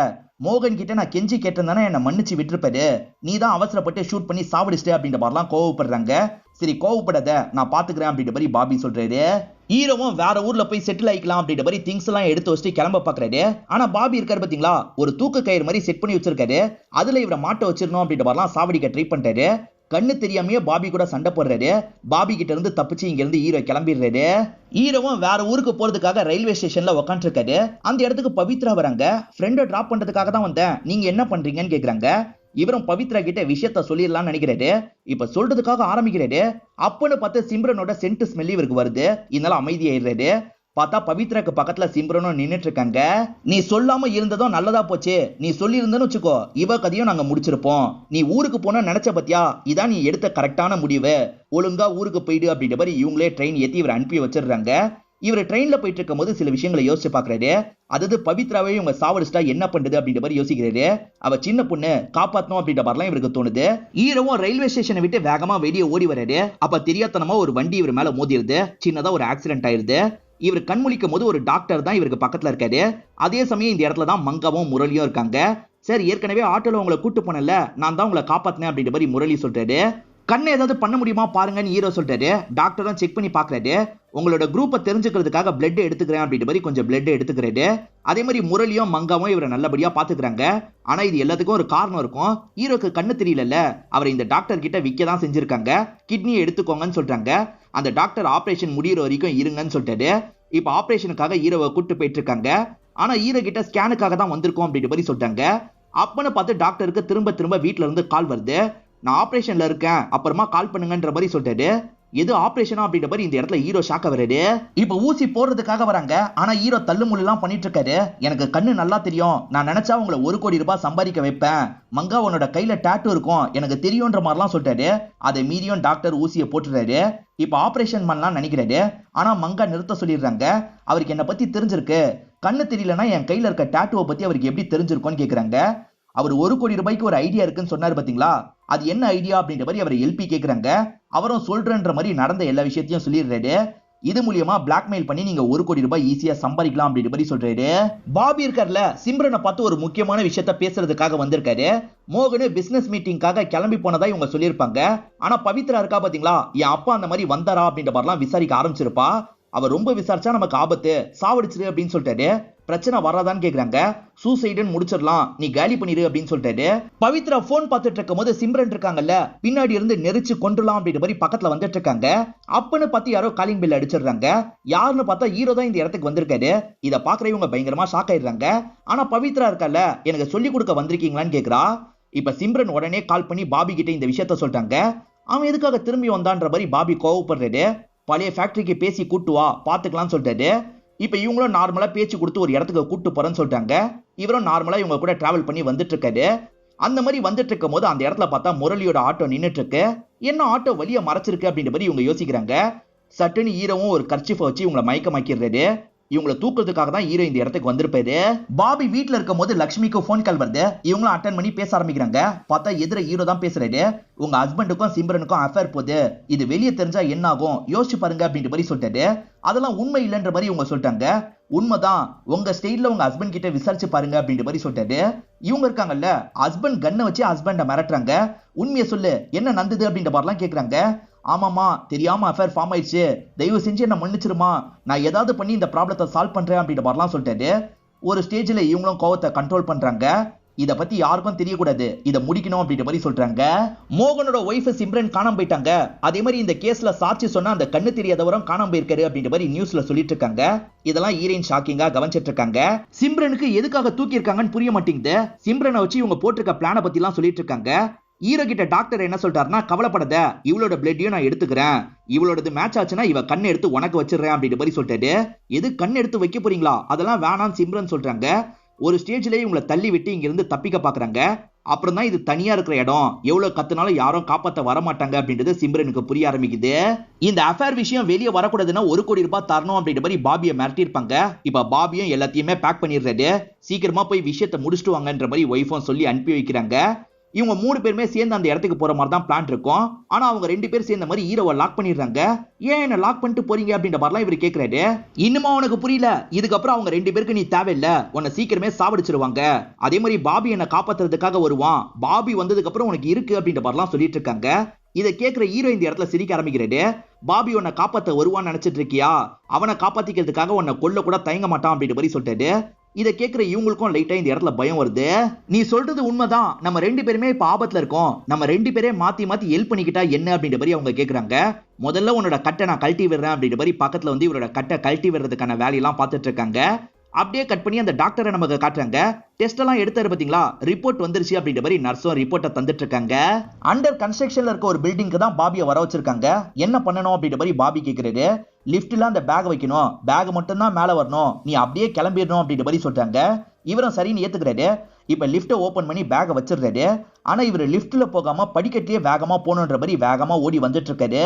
மோகன் கிட்ட நான் கெஞ்சி கேட்டிருந்தானே என்ன மன்னிச்சு விட்டுருப்பாரு, நீ தான் அவசரப்பட்டு ஷூட் பண்ணி சாவடிச்சிட்ட அப்படின்ற மாதிரிலாம் கோவப்படுறாங்க. சரி கோவப்படாத, நான் பாத்துக்கிறேன் அப்படின்ற மாதிரி பாபி சொல்றாரு. ஹீரோவும் வேற ஊர்ல போய் செட்டில் ஆயிக்கலாம் அப்படின்ற மாதிரி திங்ஸ் எல்லாம் எடுத்து வச்சுட்டு கிளம்ப பாக்குறாரு. ஆனா பாபி இருக்காரு பாத்தீங்களா, ஒரு தூக்கு கயிறு மாதிரி செட் பண்ணி வச்சிருக்காரு. அதுல இவரை மாட்ட வச்சிடணும் அப்படின்ற மாதிரிலாம் சாவடிக்க ட்ரை பண்ணிட்டாரு. கண்ணு தெரியாமையே பாபி கூட சண்டை போடுறாரு. பாபி கிட்ட இருந்து தப்பிச்சு இங்க இருந்து ஹீரோ கிளம்பிடுறாரு. ஹீரோவும் வேற ஊருக்கு போறதுக்காக ரயில்வே ஸ்டேஷன்ல உட்காந்துருக்காரு. அந்த இடத்துக்கு பவித்ரா வராங்க. ஃப்ரெண்டை டிராப் பண்றதுக்காக தான் வந்தேன், நீங்க என்ன பண்றீங்கன்னு கேக்குறாங்க. இவரும் பவித்ரா கிட்ட விஷயத்த சொல்லிடலாம்னு நினைக்கிறாரு. இப்ப சொல்றதுக்காக ஆரம்பிக்கிறாரு. அப்பன்னு பார்த்து சிம்ரனோட சென்ட் ஸ்மெல் இவருக்கு வருது. இதனால அமைதியாயிடுறாரு. பார்த்தா பவித்ராக்கு பக்கத்துல சிம்ரனும் நின்னுட்டு இருக்காங்க. நீ சொல்லாம இருந்ததும் நல்லதா போச்சு, நீ சொல்லி இருந்தன்னு வச்சுக்கோ இவ கதையும் நாங்க முடிச்சிருப்போம். நீ ஊருக்கு போன நினைச்ச பத்தியா, இதான் நீ எடுத்த கரெக்டான முடிவு, ஒழுங்கா ஊருக்கு போயிடு அப்படின்ற மாதிரி இவங்களே ட்ரெயின் ஏத்தி இவரை அனுப்பி வச்சிடுறாங்க. இவர் ட்ரெயின்ல போயிட்டு இருக்கும் போது சில விஷயங்களை யோசிச்சு பாக்குறாரு. அதாவது பவித்ராவே இவங்க சாவடிச்சிட்டா என்ன பண்றது அப்படின்ற மாதிரி யோசிக்கிறாரு. அவ சின்ன பொண்ணு, காப்பாத்தணும் அப்படின்ற மாதிரிலாம் இவருக்கு தோணுது. ஹீரோவும் ரயில்வே ஸ்டேஷனை விட்டு வேகமா வெளியே ஓடி வராரு. அப்ப தெரியாதனமா ஒரு வண்டி இவர் மேல மோதிருது. சின்னதா ஒரு ஆக்சிடென்ட் ஆயிருது. இவர் கண்முழிக்கும் போது ஒரு டாக்டர் தான் இவருக்கு பக்கத்துல இருக்காரு. அதே சமயம் இந்த இடத்துல தான் மங்காவும் முரளியும் இருக்காங்க. சார், ஏற்கனவே ஆட்டோல உங்களை கூட்டு போனல, நான் தான் உங்களை காப்பாத்தினேன் அப்படின்ற மாதிரி முரளி சொல்றாரு. கண்ணை ஏதாவது பண்ண முடியுமா பாருங்கன்னு ஹீரோ சொல்றாரு. டாக்டரும் செக் பண்ணி பாக்குறாரு. உங்களோட குரூப்பை தெரிஞ்சுக்கிறதுக்காக பிளட் எடுத்துக்கிறேன் அப்படின்ற மாதிரி கொஞ்சம் பிளட் எடுத்துக்கிறாரு. அதே மாதிரி முரளியும் மங்காவும் இவரை நல்லபடியா பாத்துக்கிறாங்க. ஆனா இது எல்லாத்துக்கும் ஒரு காரணம் இருக்கும். ஹீரோக்கு கண்ணு தெரியல, அவரை இந்த டாக்டர் கிட்ட விக்க தான் செஞ்சிருக்காங்க. கிட்னியை எடுத்துக்கோங்கன்னு சொல்றாங்க. அந்த டாக்டர் ஆபரேஷன் முடியிற வரைக்கும் இருங்கன்னு சொல்லிட்டாரு. இப்ப ஆபரேஷனுக்காக ஹீரோவை கூட்டு போயிட்டு இருக்காங்க. ஆனா ஹீரோ கிட்ட ஸ்கேனுக்காக தான் வந்திருக்கோம் அப்படின்ற மாதிரி சொல்றாங்க. அப்பன்னு பார்த்து டாக்டருக்கு திரும்ப திரும்ப வீட்டுல இருந்து கால் வருது. நான் ஆபரேஷன்ல இருக்கேன், அப்புறமா கால் பண்ணுங்கன்ற மாதிரி சொல்லிட்டாரு. எது ஆபரேஷனா அப்படின்ற மாதிரி இந்த இடத்துல ஹீரோ ஷாக்க வராரு. இப்ப ஊசி போடுறதுக்காக வராங்க. ஆனா ஹீரோ தள்ளுமுள்ளு எல்லாம் பண்ணிட்டு இருக்காரு. எனக்கு கண்ணு நல்லா தெரியும், நான் நினைச்சா உங்களை 1 கோடி ரூபாய் சம்பாதிக்க வைப்பேன், மங்கா உன்னோட கையில டாட்டூ இருக்கும், எனக்கு தெரியும்ன்ற மாதிரிலாம் சொல்லிட்டாரு. அதை மீறியும் டாக்டர் ஊசியை போட்டுறாரு. இப்ப ஆபரேஷன் பண்ணலாம் நினைக்கிறாரு. ஆனா மங்கா நிறுத்த சொல்லிடுறாங்க. அவருக்கு என்ன பத்தி தெரிஞ்சிருக்கு, கண்ணு தெரியலன்னா என் கையில இருக்க டாட்டூவை பத்தி அவருக்கு எப்படி தெரிஞ்சிருக்கும்னு கேக்குறாங்க. அவர் 1 கோடி ரூபாய்க்கு ஒரு ஐடியா இருக்குன்னு சொன்னாரு பாத்தீங்களா, அது என்ன ஐடியா அப்படின்ற மாதிரி அவர் எல்பி கேக்குறாங்க. அவரும் சொல்றன்ற மாதிரி நடந்த எல்லா விஷயத்தையும் சொல்லிடுறாரு. இது மூலியமா பிளாக்மெயில் பண்ணி நீங்க 1 கோடி ரூபாய் ஈஸியா சம்பாதிக்கலாம் அப்படின்ற மாதிரி சொல்றாரு. பாபி இருக்கார்ல, சிம்ரனை பார்த்து ஒரு முக்கியமான விஷயத்த பேசுறதுக்காக வந்திருக்காரு. மோகனு பிசினஸ் மீட்டிங்காக கிளம்பி போனதா இவங்க சொல்லியிருப்பாங்க. ஆனா பவித்ரா இருக்கா பாத்தீங்களா, என் அப்பா அந்த மாதிரி வந்தாரா அப்படின்ற மாதிரிலாம் விசாரிக்க ஆரம்பிச்சிருப்பா. அவர் ரொம்ப விசாரிச்சா நமக்கு ஆபத்து, சாவடிச்சிரு அப்படின்னு சொல்லிட்டாரு. பிரச்சனை வராதான்னு கேக்குறாங்க. சூசைடுன்னு முடிச்சிடலாம், நீ காலி பண்ணிரு அப்படின்னு சொல்லிட்டாரு. பவித்ரா போன் பார்த்துட்டு இருக்கும் போது சிம்ரன் இருக்காங்கல்ல, பின்னாடி இருந்து நெரிச்சு கொண்டுலாம் அப்படின்ற மாதிரி பக்கத்துல வந்துட்டு இருக்காங்க. அப்பன்னு பார்த்து யாரோ காலிங் பெல் அடிச்சிடுறாங்க. யாருன்னு பார்த்தா ஹீரோ தான் இந்த இடத்துக்கு வந்திருக்காரு. இதை பாக்குறவங்க பயங்கரமா ஷாக் ஆயிடுறாங்க. ஆனா பவித்ரா இருக்கல, எனக்கு சொல்லி கொடுக்க வந்திருக்கீங்களான்னு கேக்குறா. இப்ப சிம்ரன் உடனே கால் பண்ணி பாபி கிட்ட இந்த விஷயத்த சொல்லிட்டாங்க. அவன் எதுக்காக திரும்பி வந்தான்ற மாதிரி பாபி கோவப்படுறாரு. பழைய ஃபேக்டரிக்கு பேசி கூட்டு வா பாத்துக்கலாம்னு சொல்லிட்டாரு. இப்ப இவங்களும் நார்மலா பேச்சு கொடுத்து ஒரு இடத்துக்கு கூட்டு போறேன்னு சொல்லிட்டாங்க. இவரும் நார்மலா இவங்க கூட டிராவல் பண்ணி வந்துட்டு இருக்காரு. அந்த மாதிரி வந்துட்டு இருக்கும் போது அந்த இடத்துல பார்த்தா முரளியோட ஆட்டோ நின்னுட்டு இருக்கு. என்ன ஆட்டோ வழிய மறைச்சிருக்கு அப்படின்ற மாதிரி இவங்க யோசிக்கிறாங்க. சட்டுன்னு ஹீரோவும் ஒரு கர்ச்சிஃபை வச்சு இவங்களை மயக்கமாக்கிறாரு. இவங்களை தூக்குறதுக்காக தான் ஹீரோ இந்த இடத்துக்கு வந்திருப்பாரு. பாபி வீட்டுல இருக்கும் போது லட்சுமிக்கு போன் கால் வருது. இவங்களும் அட்டன் பண்ணி பேச ஆரம்பிக்கிறாங்க. பார்த்தா எதிர ஹீரோ தான் பேசுறாரு. உங்க ஹஸ்பண்டுக்கும் சிம்ரனுக்கும் அஃபேர் போகுது, இது வெளியே தெரிஞ்சா என்ன ஆகும் யோசிச்சு பாருங்க அப்படின்ற மாதிரி சொல்லிட்டாரு. அதெல்லாம் உண்மை இல்லைன்ற மாதிரி இவங்க சொல்லிட்டாங்க. உண்மைதான், உங்க ஸ்டைல்ல உங்க ஹஸ்பண்ட் கிட்ட விசாரிச்சு பாருங்க அப்படின்ற மாதிரி சொல்லிட்டாரு. இவங்க இருக்காங்கல்ல, ஹஸ்பண்ட் கண்ணை வச்சு ஹஸ்பண்ட மிரட்டுறாங்க. உண்மையை சொல்லு, என்ன நடந்தது அப்படின்ற மாதிரிலாம் கேக்குறாங்க. ஆமாமா, தெரியாம அஃபேர் ஃபார்ம் ஆயிடுச்சு, தயவு செஞ்சு என்ன மன்னிச்சிருமா, நான் ஏதாவது பண்ணி இந்த ப்ராப்ளத்தை சால்வ் பண்றேன் அப்படின்ற மாதிரிலாம் சொல்லிட்டாரு. ஒரு ஸ்டேஜ்ல இவங்களும் கோவத்தை கண்ட்ரோல் பண்றாங்க. இத பத்தி யாருக்கும் தெரியக்கூடாது, இதை முடிக்கணும் அப்படின்ற மாதிரி சொல்றாங்க. மோகனோட ஒய்ஃப் சிம்ரன் காணாம போயிட்டாங்க. அதே மாதிரி இந்த கேஸ்ல சாட்சி சொன்னா அந்த கண்ணு தெரியாதவரும் காணாம போயிருக்காரு அப்படின்ற மாதிரி நியூஸ்ல சொல்லிட்டு இருக்காங்க. இதெல்லாம் ஹீரோயின் ஷாக்கிங்கா கவனிச்சிட்டு இருக்காங்க. சிம்ரனுக்கு எதுக்காக தூக்கி இருக்காங்கன்னு புரிய மாட்டேங்குது. சிம்ரனை வச்சு இவங்க போட்டிருக்க பிளான பத்தி எல்லாம் சொல்லிட்டு இருக்காங்க. ஹீரோ கிட்ட டாக்டர் என்ன சொல்றாருன்னா, கவலைப்படாத, இவளோட பிளட்டையும் நான் எடுத்துக்கிறேன், இவளோடது மேட்ச் ஆச்சுன்னா இவ கண் எடுத்து உனக்கு வச்சிடறேன் அப்படின்ற மாதிரி சொல்லிட்டாரு. எது கண் எடுத்து வைக்க போறீங்களா, அதெல்லாம் வேணாம் சிம்ரன் சொல்றாங்க. ஒரு ஸ்டேஜ்ல இவங்களை தள்ளி விட்டு இங்க இருந்து தப்பிக்க பாக்குறாங்க. அப்புறம் தான் இது தனியா இருக்கிற இடம், எவ்வளவு கத்துனாலும் யாரும் காப்பாத்த வரமாட்டாங்க அப்படின்றது சிம்ரனுக்கு புரிய ஆரம்பிக்குது. இந்த அஃபேர் விஷயம் வெளியே வரக்கூடாதுன்னா 1 கோடி ரூபாய் தரணும் அப்படின்ற மாதிரி பாபியை மிரட்டி இருப்பாங்க. இப்ப பாபியும் எல்லாத்தையுமே பேக் பண்ணிடுறாரு. சீக்கிரமா போய் விஷயத்தை முடிச்சுட்டு வாங்கன்ற மாதிரி ஒய்ஃபும் சொல்லி அனுப்பி வைக்கிறாங்க. இவங்க 3 பேருமே சேர்ந்து அந்த இடத்துக்கு போற மாதிரி தான் பிளான் இருக்கும். ஆனா அவங்க 2 பேர் சேர்ந்த மாதிரி ஹீரோவை லாக் பண்ணிடுறாங்க. ஏன் என்ன லாக் பண்ணிட்டு போறீங்க அப்படின்ற மாதிரிலாம் இவர் கேட்கிறாரு. இன்னுமா உனக்கு புரியல, இதுக்கப்புறம் அவங்க 2 பேருக்கு நீ தேவையில்லை, உன்னை சீக்கிரமே சாவடிச்சிருவாங்க. அதே மாதிரி பாபி என்ன காப்பாத்துறதுக்காக வருவான், பாபி வந்ததுக்கு அப்புறம் உனக்கு இருக்கு அப்படின்ற மாதிரிலாம் சொல்லிட்டு இருக்காங்க. இதை கேட்கிற ஹீரோ இந்த இடத்துல சிரிக்க ஆரம்பிக்கிறாரு. பாபி உன்னை காப்பாத்த வருவான்னு நினைச்சிட்டு இருக்கியா? அவனை காப்பாத்திக்கிறதுக்காக உன்னை கொல்ல கூட தயங்க மாட்டான் அப்படின்ற மாதிரி சொல்லிட்டாரு. இதை கேட்கிற இவங்களுக்கும் லைட்டா இந்த இடத்துல பயம் வருது. நீ சொல்றது உண்மைதான், நம்ம 2 பேருமே இப்ப ஆபத்துல இருக்கோம், நம்ம 2 பேரே மாத்தி மாத்தி ஹெல்ப் பண்ணிக்கிட்டா என்ன அப்படின்ற மாதிரி அவங்க கேக்குறாங்க. முதல்ல உன்னோட கட்டை நான் கழட்டி விடுறேன் அப்படின்ற மாதிரி பக்கத்துல வந்து இவரோட கட்டை கழட்டி விடுறதுக்கான வேலையெல்லாம் பார்த்துட்டு இருக்காங்க. அப்படியே கட் பண்ணி அந்த டாக்டரை நமக்கு காட்டுறாங்க. டெஸ்ட் எல்லாம் எடுத்தாரு பாத்தீங்களா, ரிப்போர்ட் வந்துருச்சு அப்படின்ற மாதிரி நர்ஸும் ரிப்போர்ட்டை தந்துட்டு இருக்காங்க. அண்டர் கன்ஸ்ட்ரக்ஷன்ல இருக்க ஒரு பில்டிங்க்கு தான் பாபியை வர வச்சிருக்காங்க. என்ன பண்ணணும் அப்படின்ற மாதிரி பாபி கேக்குறாரு. லிப்ட்ல அந்த பேக் வைக்கணும், பேக் மட்டும் தான் மேல வரணும், நீ அப்படியே கிளம்பிடணும் அப்படின்ற மாதிரி சொல்றாங்க. இவரும் சரின்னு ஏத்துக்கிறாரு. இப்ப லிப்ட ஓபன் பண்ணி பேக வச்சிடுறாரு. ஆனா இவர் லிப்ட்ல போகாம படிக்கட்டிலேயே வேகமா போகணுன்ற மாதிரி வேகமா ஓடி வந்துட்டு இருக்காரு.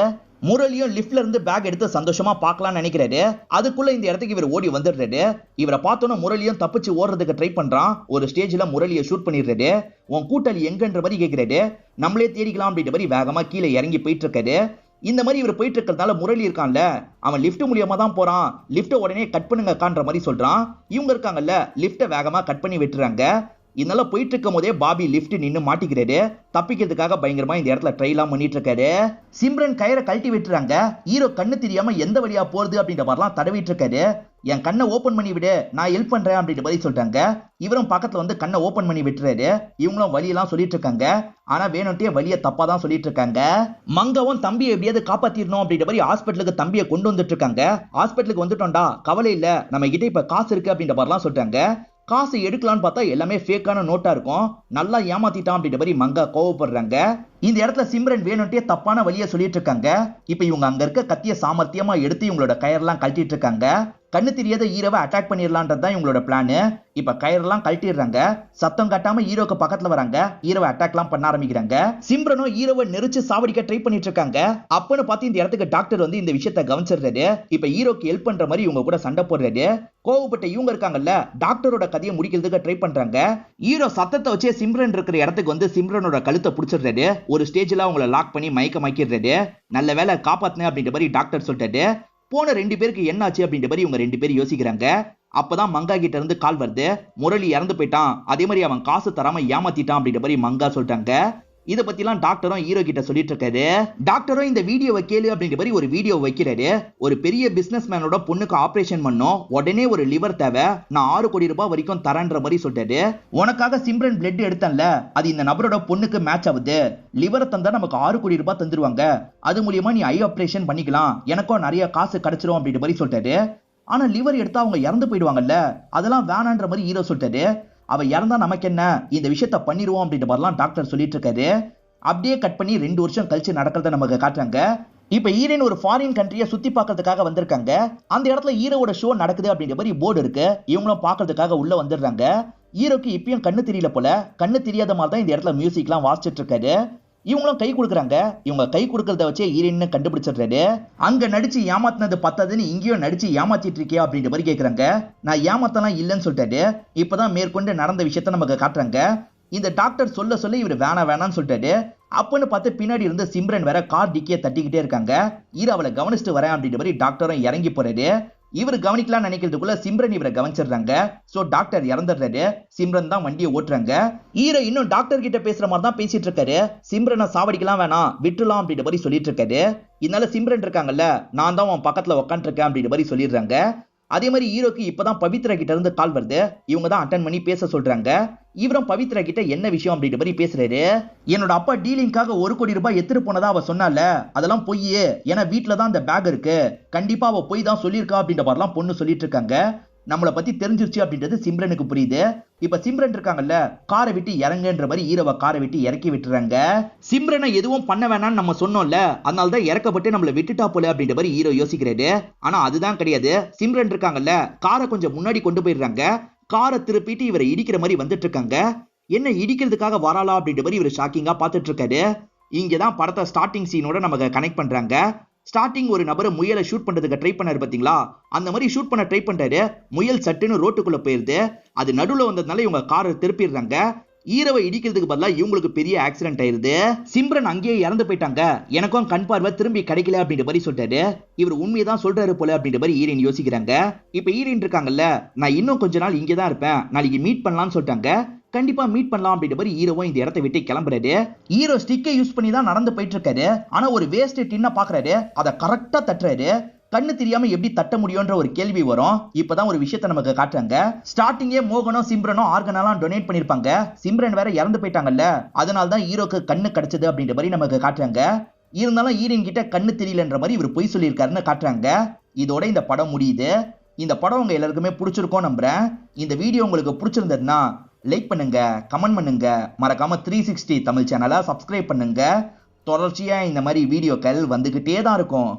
முரளியும் லிப்ட்ல இருந்து பேக் எடுத்து சந்தோஷமா பார்க்கலாம்னு நினைக்கிறாரு. அதுக்குள்ள இந்த இடத்துக்கு இவர் ஓடி வந்துடுறாரு. இவரை பார்த்தோன்னா முரளியும் தப்பிச்சு ஓடுறதுக்கு ட்ரை பண்றான். ஒரு ஸ்டேஜ்ல முரளியை ஷூட் பண்ணிடுறாரு. உன் கூட்டாளி எங்கன்ற மாதிரி கேட்கிறாரு. நம்மளே தேடிக்கலாம் அப்படின்ற மாதிரி வேகமா கீழே இறங்கி போயிட்டு இருக்காரு. இந்த மாதிரி இவர் போயிட்டு இருக்கிறதால முரளி இருக்கான்ல, அவன் லிப்ட் மூலியமா தான் போறான், லிப்ட உடனே கட் பண்ணுங்கக்கான்ற மாதிரி சொல்றான். இவங்க இருக்காங்கல்ல, லிப்ட வேகமா கட் பண்ணி விட்டுறாங்க. இதனால போயிட்டு இருக்கும் போதே பாபி லிப்ட் நின்னு மாட்டிக்கிறாரு. தப்பிக்கிறதுக்காக பயங்கரமா இந்த இடத்துல ட்ரைலாம் பண்ணிட்டு இருக்காரு. சிம்ரன் கயிறை கழட்டி விட்டுறாங்க. ஹீரோ கண்ணு தெரியாம எந்த வழியா போறது அப்படின்ற மாதிரிலாம் தடவிட்டு இருக்காரு. என் கண்ணை ஓபன் பண்ணி விடு, நான் ஹெல்ப் பண்றேன் அப்படின்ற மாதிரி சொல்றாங்க. இவரும் பக்கத்துல வந்து கண்ணை ஓபன் பண்ணி விட்டுறாரு. இவங்களும் வழியெல்லாம் சொல்லிட்டு இருக்காங்க. ஆனா வேணும்ட்டே வழியை தப்பா தான் சொல்லிட்டு இருக்காங்க. மங்கவும் தம்பியை எப்படியாவது காப்பாத்திரணும் அப்படின்ற மாதிரி ஹாஸ்பிட்டலுக்கு தம்பியை கொண்டு வந்துட்டு இருக்காங்க. ஹாஸ்பிட்டலுக்கு வந்துட்டோம்டா, கவலை இல்ல, நம்ம கிட்ட இப்ப காசு இருக்கு அப்படின்ற மாதிரிலாம் சொல்றாங்க. காசு எடுக்கலான்னு பார்த்தா எல்லாமே ஃபேக்கான நோட்டா இருக்கும். நல்லா ஏமாத்திட்டான் அப்படின்ற மாதிரி மங்கா கோவப்படுறாங்க. இந்த இடத்துல சிம்ரன் வேணும்ட்டே தப்பான வழியை சொல்லிட்டு இருக்காங்க. இப்ப இவங்க அங்க இருக்க கத்திய சாமர்த்தியமா எடுத்து இவங்களோட கயரெல்லாம் கழட்டிட்டு இருக்காங்க. கண்ணு தெரியாத ஹீரோவை அட்டாக் பண்ணிடலான்றதுதான் இவங்களோட பிளான். இப்ப கயிறெல்லாம் கழட்டிடுறாங்க. சத்தம் காட்டாம ஹீரோக்கு பக்கத்துல வராங்க. ஹீரோவை அட்டாக்லாம் பண்ண ஆரம்பிக்கிறாங்க. சிம்ரனும் ஹீரோவை நெரிச்சு சாவடிக்க ட்ரை பண்ணிட்டு இருக்காங்க. அப்பன்னு பார்த்து இந்த இடத்துக்கு டாக்டர் வந்து இந்த விஷயத்தை கவனிச்சிடுறாரு. இப்ப ஹீரோக்கு ஹெல்ப் பண்ற மாதிரி இவங்க கூட சண்டை போடுறாரு. கோவப்பட்ட இவங்க இருக்காங்கல்ல, டாக்டரோட கதையை முடிக்கிறதுக்கு ட்ரை பண்றாங்க. ஹீரோ சத்தத்தை வச்சே சிம்ரன் இருக்கிற இடத்துக்கு வந்து சிம்ரனோட கழுத்தை பிடிச்சிடுறாரு. ஒரு ஸ்டேஜ்ல அவங்கள லாக் பண்ணி மயக்கிடுறாரு. நல்ல வேலை காப்பாத்தினேன் அப்படின்ற மாதிரி டாக்டர் சொல்லிட்டாரு. போன 2 பேருக்கு என்னாச்சு அப்படின்ற மாதிரி இவங்க 2 பேரும் யோசிக்கிறாங்க. அப்பதான் மங்கா கிட்ட இருந்து கால் வருது. முரளி இறந்து போயிட்டான், அதே மாதிரி அவன் காசு தராம ஏமாத்திட்டான் அப்படின்ற மாதிரி மங்கா சொல்லிட்டாங்க. இத பத்திலாம் டாக்டரும் ஹீரோ கிட்ட சொல்லிட்டு இருக்காரு. டாக்டரும் இந்த வீடியோவை கேளு அப்படின்ற மாதிரி ஒரு வீடியோ வைக்கிறாரு. ஒரு பெரிய பிசினஸ் மேனோட பொண்ணுக்கு ஆபரேஷன் பண்ணோம், உடனே ஒரு லிவர் தேவை, நான் 6 கோடி ரூபாய் வரைக்கும் தரேன்ற மாதிரி சொல்லிட்டாரு. உனக்காக சிம்ரன் பிளட் எடுத்தேன்ல, அது இந்த நபரோட பொண்ணுக்கு மேட்ச் ஆகுது, லிவரை தந்தா நமக்கு 6 கோடி ரூபாய் தந்துருவாங்க, அது மூலியமா நீ ஐ ஆபரேஷன் பண்ணிக்கலாம், எனக்கும் நிறைய காசு கிடைச்சிரும் அப்படின்ற மாதிரி சொல்லிட்டாரு. ஆனா லிவர் எடுத்தா அவங்க இறந்து போயிடுவாங்கல்ல, அதெல்லாம் வேணான்ற மாதிரி ஹீரோ சொல்லிட்டாரு. அவ இறந்தா நமக்கு என்ன, இந்த விஷயத்த பண்ணிடுவோம் அப்படின்ற மாதிரிலாம் டாக்டர் சொல்லிட்டு இருக்காரு. அப்படியே கட் பண்ணி 2 வருஷம் கழிச்சு நடக்கிறத நமக்கு காட்டுறாங்க. இப்ப ஹீரோயின் ஒரு ஃபாரின் கண்ட்ரியை சுத்தி பார்க்கறதுக்காக வந்திருக்காங்க. அந்த இடத்துல ஹீரோவோட ஷோ நடக்குது அப்படின்ற மாதிரி போர்டு இருக்கு. இவங்களும் பார்க்கறதுக்காக உள்ள வந்துடுறாங்க. ஹீரோக்கு இப்பயும் கண்ணு தெரியல போல, கண்ணு தெரியாத மாதிரி தான் இந்த இடத்துல மியூசிக்லாம் வாசிச்சுட்டு இருக்காரு. இவங்களும் கை கொடுக்குறாங்க. இவங்க கை கொடுக்கறத வச்சே ஹீரோயின் கண்டுபிடிச்சிடுறாரு. அங்க நடிச்சு ஏமாத்தினது பத்தாதுன்னு இங்கேயும் நடிச்சு ஏமாத்திட்டு இருக்கியா அப்படின்ற மாதிரி கேட்கறாங்க. நான் ஏமாத்தலாம் இல்லைன்னு சொல்லிட்டாரு. இப்பதான் மேற்கொண்டு நடந்த விஷயத்த நமக்கு காட்டுறாங்க. இந்த டாக்டர் சொல்ல சொல்ல இவர் வேணான்னு சொல்லிட்டாரு. அப்பன்னு பார்த்து பின்னாடி இருந்து சிம்ரன் வேற கார் டிக்கிய தட்டிக்கிட்டே இருக்காங்க. ஹீரோ அவளை கவனிச்சுட்டு வரேன் அப்படின்ற மாதிரி டாக்டரும் இறங்கி போறாரு. இவர் கவனிக்கலாம் நினைக்கிறதுக்குள்ள சிம்ரன் இவரை கவனிச்சிடுறாங்க. சோ டாக்டர் இறந்துடுறாரு. சிம்ரன் தான் வண்டியை ஓட்டுறாங்க. ஹீரோ இன்னும் டாக்டர் கிட்ட பேசுற மாதிரி தான் பேசிட்டு இருக்காரு. சிம்ரனை சாவடிக்கலாம் வேணாம், விட்டுலாம் அப்படின்ற மாதிரி சொல்லிட்டு இருக்காரு. இதனால சிம்ரன் இருக்காங்கல்ல, நான் தான் உன் பக்கத்துல உட்காந்துருக்கேன் அப்படின்ற மாதிரி சொல்லிடுறாங்க. அதே மாதிரி ஹீரோக்கு இப்பதான் பவித்ரா கிட்ட இருந்து கால் வருது. இவங்க தான் அட்டன் பண்ணி பேச சொல்றாங்க. இவரும் பவித்ரா கிட்ட என்ன விஷயம் அப்படின்ற மாதிரி பேசுறாரு. என்னோட அப்பா டீலிங்காக 1 கோடி ரூபாய் எடுத்துட்டு போனதா அவ சொன்னால, அதெல்லாம் பொய், ஏன்னா வீட்டுல தான் அந்த பேக் இருக்கு, கண்டிப்பா அவ போய் தான் சொல்லியிருக்கா அப்படின்ற மாதிரிலாம் பொண்ணு சொல்லிட்டு இருக்காங்க. நம்மளை பத்தி தெரிஞ்சிருச்சு அப்படின்றது சிம்ரனுக்கு புரியுது. இப்ப சிம்ரன் இருக்காங்கல்ல, காரை விட்டு இறங்குன்ற மாதிரி ஹீரோவை காரை விட்டு இறக்கி விட்டுறாங்க. சிம்ரனை எதுவும் பண்ண வேணாம்னு நம்ம சொன்னோம்ல, அதனாலதான் இறக்கப்பட்டு நம்மளை விட்டுட்டா போல அப்படின்ற மாதிரி ஹீரோ யோசிக்கிறாரு. ஆனா அதுதான் கிடையாது. சிம்ரன் இருக்காங்கல்ல, காரை கொஞ்சம் முன்னாடி கொண்டு போயிடுறாங்க. காரை திருப்பிட்டு இவரை இடிக்கிற மாதிரி வந்துட்டு இருக்காங்க. என்ன இடிக்கிறதுக்காக வராளா அப்படின்ற மாதிரி இவர் ஷாக்கிங்கா பார்த்துட்டு இருக்காரு. இங்கதான் படத்தை ஸ்டார்டிங் சீனோட நமக்கு கனெக்ட் பண்றாங்க. ஸ்டார்டிங் ஒரு நபரை முயலை ஷூட் பண்றதுக்கு ட்ரை பண்ணாரு பாத்தீங்களா, அந்த மாதிரி ஷூட் பண்ண ட்ரை பண்றாரு. முயல் சட்டுன்னு ரோட்டுக்குள்ள போயிருது. அது நடுவுல வந்ததுனால இவங்க காரை திருப்பிடுறாங்க. ஹீரோவை இடிக்கிறதுக்கு பதிலா இவங்களுக்கு பெரிய ஆக்சிடென்ட் ஆயிருது. சிம்ரன் அங்கேயே இறந்து போயிட்டாங்க, எனக்கும் கண் பார்வை திரும்பி கிடைக்கல அப்படின்ற மாதிரி சொல்றாரு. இவர் உண்மையதான் சொல்றாரு போல அப்படின்ற மாதிரி ஹீரோயின் யோசிக்கிறாங்க. இப்ப ஹீரோயின் இருக்காங்கல்ல, நான் இன்னும் கொஞ்ச நாள் இங்கதான் இருப்பேன், நாளைக்கு மீட் பண்ணலாம்னு சொல்லிட்டாங்க. கண்டிப்பா மீட் பண்ணலாம் அப்படின்ற மாதிரி ஹீரோவும் இந்த இடத்தை விட்டு கிளம்புறாரு. ஹீரோ ஸ்டிக்கை யூஸ் பண்ணி தான் நடந்து போயிட்டு இருக்காரு. ஆனா ஒரு வேஸ்ட் டின்ன பாக்குறாரு, அதை கரெக்டா தட்டுறாரு. கண்ணு தெரியாம எப்படி தட்ட முடியும்ன்ற ஒரு கேள்வி வரும். இப்பதான் ஒரு விஷயத்தை நமக்கு காட்டுறாங்க. ஸ்டார்டிங்கே மோகனும் சிம்ரனும் ஆர்கனெல்லாம் டொனேட் பண்ணிருப்பாங்க. சிம்ரன் வேற இறந்து போயிட்டாங்கல்ல, அதனால தான் ஹீரோக்கு கண்ணு கிடைச்சது அப்படின்ற மாதிரி நமக்கு காட்டுறாங்க. இருந்தாலும் ஹீரோயின் கிட்ட கண்ணு தெரியலன்ற மாதிரி இவர் பொய் சொல்லியிருக்காருன்னு காட்டுறாங்க. இதோட இந்த படம் முடியுது. இந்த படம் உங்க எல்லாருக்குமே பிடிச்சிருக்கும் நம்புறேன். இந்த வீடியோ உங்களுக்கு பிடிச்சிருந்ததுன்னா லைக் பண்ணுங்க, கமெண்ட் பண்ணுங்க, மறக்காம 360 தமிழ் சேனலை சப்ஸ்கிரைப் பண்ணுங்க. தொடர்ச்சியா இந்த மாதிரி வீடியோக்கள் வந்துகிட்டே தான் இருக்கும்.